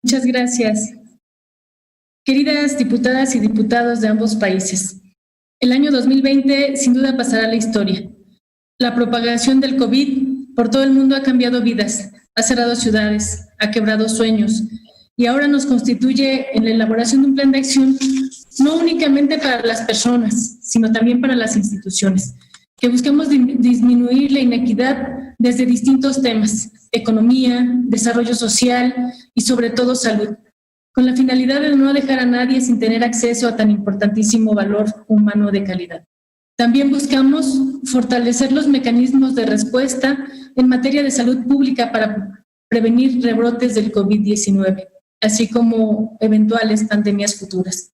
Muchas gracias. Queridas diputadas y diputados de ambos países, el año 2020 sin duda pasará a la historia. La propagación del COVID por todo el mundo ha cambiado vidas, ha cerrado ciudades, ha quebrado sueños y ahora nos constituye en la elaboración de un plan de acción no únicamente para las personas, sino también para las instituciones, que busquemos disminuir la inequidad desde distintos temas: economía, desarrollo social y sobre todo salud, con la finalidad de no dejar a nadie sin tener acceso a tan importantísimo valor humano de calidad. También buscamos fortalecer los mecanismos de respuesta en materia de salud pública para prevenir rebrotes del COVID-19, así como eventuales pandemias futuras.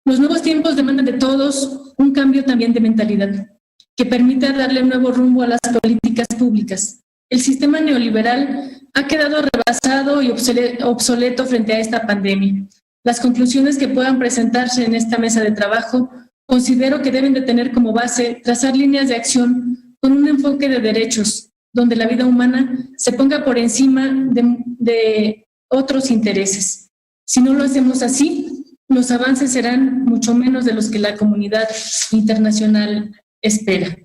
Los nuevos tiempos demandan de todos un cambio también de mentalidad, que permita darle un nuevo rumbo a las políticas públicas. El sistema neoliberal ha quedado rebasado y obsoleto frente a esta pandemia. Las conclusiones que puedan presentarse en esta mesa de trabajo considero que deben de tener como base trazar líneas de acción con un enfoque de derechos, donde la vida humana se ponga por encima de otros intereses. Si no lo hacemos así, los avances serán mucho menos de los que la comunidad internacional espera.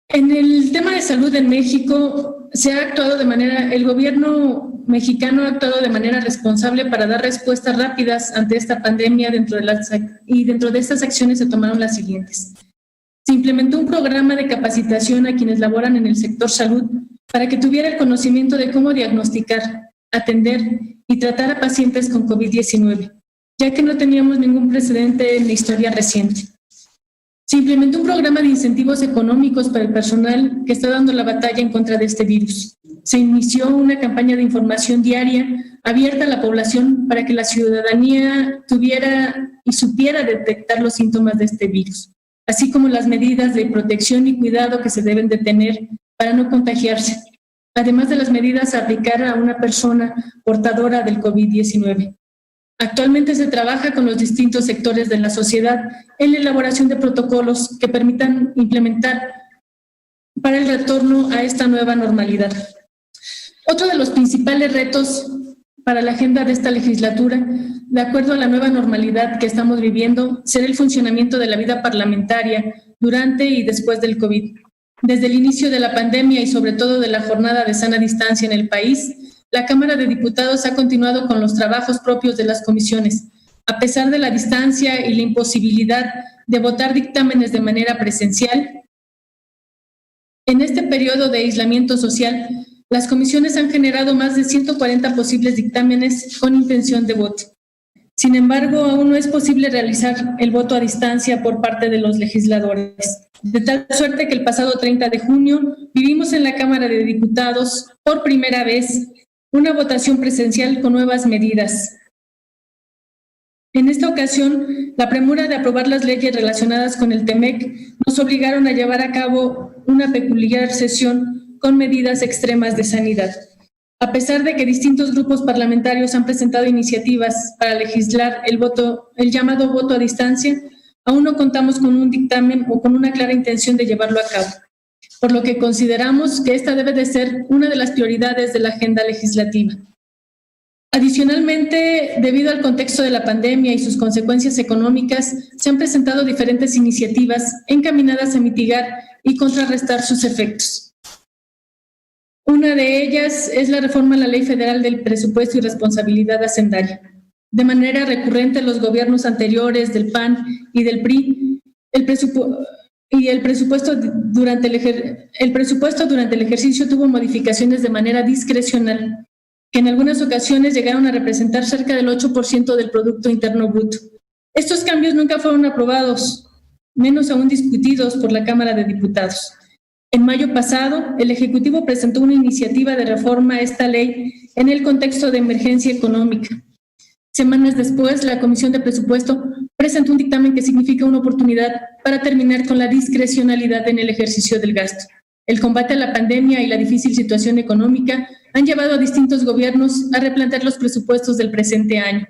En el tema de salud en México el gobierno mexicano ha actuado de manera responsable para dar respuestas rápidas ante esta pandemia. Dentro de estas acciones se tomaron las siguientes. Se implementó un programa de capacitación a quienes laboran en el sector salud para que tuviera el conocimiento de cómo diagnosticar, atender y tratar a pacientes con COVID-19, ya que no teníamos ningún precedente en la historia reciente. Se implementó un programa de incentivos económicos para el personal que está dando la batalla en contra de este virus. Se inició una campaña de información diaria abierta a la población para que la ciudadanía tuviera y supiera detectar los síntomas de este virus, así como las medidas de protección y cuidado que se deben de tener para no contagiarse, además de las medidas a aplicar a una persona portadora del COVID-19. Actualmente se trabaja con los distintos sectores de la sociedad en la elaboración de protocolos que permitan implementar para el retorno a esta nueva normalidad. Otro de los principales retos para la agenda de esta legislatura, de acuerdo a la nueva normalidad que estamos viviendo, será el funcionamiento de la vida parlamentaria durante y después del COVID. Desde el inicio de la pandemia y sobre todo de la jornada de sana distancia en el país, la Cámara de Diputados ha continuado con los trabajos propios de las comisiones, a pesar de la distancia y la imposibilidad de votar dictámenes de manera presencial. En este periodo de aislamiento social, las comisiones han generado más de 140 posibles dictámenes con intención de voto. Sin embargo, aún no es posible realizar el voto a distancia por parte de los legisladores, de tal suerte que el pasado 30 de junio vivimos en la Cámara de Diputados por primera vez una votación presencial con nuevas medidas. En esta ocasión, la premura de aprobar las leyes relacionadas con el TEMEC nos obligaron a llevar a cabo una peculiar sesión con medidas extremas de sanidad. A pesar de que distintos grupos parlamentarios han presentado iniciativas para legislar el llamado voto a distancia, aún no contamos con un dictamen o con una clara intención de llevarlo a cabo, por lo que consideramos que esta debe de ser una de las prioridades de la agenda legislativa. Adicionalmente, debido al contexto de la pandemia y sus consecuencias económicas, se han presentado diferentes iniciativas encaminadas a mitigar y contrarrestar sus efectos. Una de ellas es la reforma a la Ley Federal del Presupuesto y Responsabilidad Hacendaria. De manera recurrente, los gobiernos anteriores del PAN y del PRI, el presupuesto durante el ejercicio tuvo modificaciones de manera discrecional, que en algunas ocasiones llegaron a representar cerca del 8% del Producto Interno Bruto. Estos cambios nunca fueron aprobados, menos aún discutidos por la Cámara de Diputados. En mayo pasado, el Ejecutivo presentó una iniciativa de reforma a esta ley en el contexto de emergencia económica. Semanas después, la Comisión de Presupuesto presentó un dictamen que significa una oportunidad para terminar con la discrecionalidad en el ejercicio del gasto. El combate a la pandemia y la difícil situación económica han llevado a distintos gobiernos a replantear los presupuestos del presente año.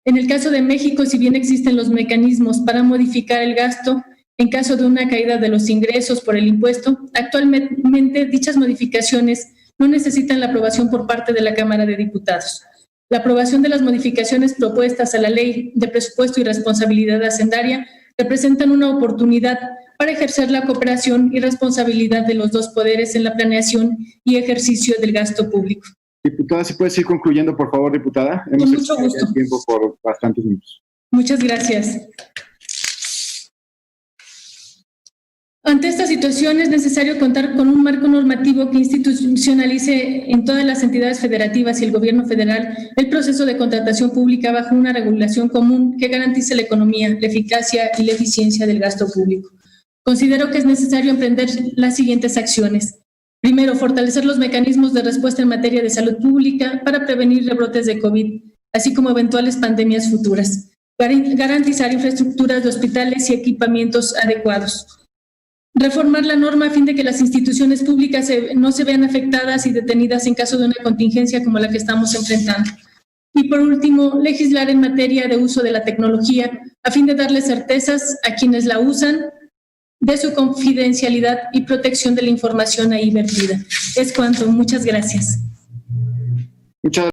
En el caso de México, si bien existen los mecanismos para modificar el gasto en caso de una caída de los ingresos por el impuesto, actualmente dichas modificaciones no necesitan la aprobación por parte de la Cámara de Diputados. La aprobación de las modificaciones propuestas a la Ley de Presupuesto y Responsabilidad Hacendaria representan una oportunidad para ejercer la cooperación y responsabilidad de los dos poderes en la planeación y ejercicio del gasto público. Diputada, ¿si puedes ir concluyendo, por favor, diputada? Con mucho gusto. El tiempo por bastantes minutos. Muchas gracias. Ante esta situación es necesario contar con un marco normativo que institucionalice en todas las entidades federativas y el gobierno federal el proceso de contratación pública bajo una regulación común que garantice la economía, la eficacia y la eficiencia del gasto público. Considero que es necesario emprender las siguientes acciones. Primero, fortalecer los mecanismos de respuesta en materia de salud pública para prevenir rebrotes de COVID, así como eventuales pandemias futuras. Garantizar infraestructuras de hospitales y equipamientos adecuados. Reformar la norma a fin de que las instituciones públicas no se vean afectadas y detenidas en caso de una contingencia como la que estamos enfrentando. Y por último, legislar en materia de uso de la tecnología a fin de darle certezas a quienes la usan de su confidencialidad y protección de la información ahí vertida. Es cuanto. Muchas gracias. Muchas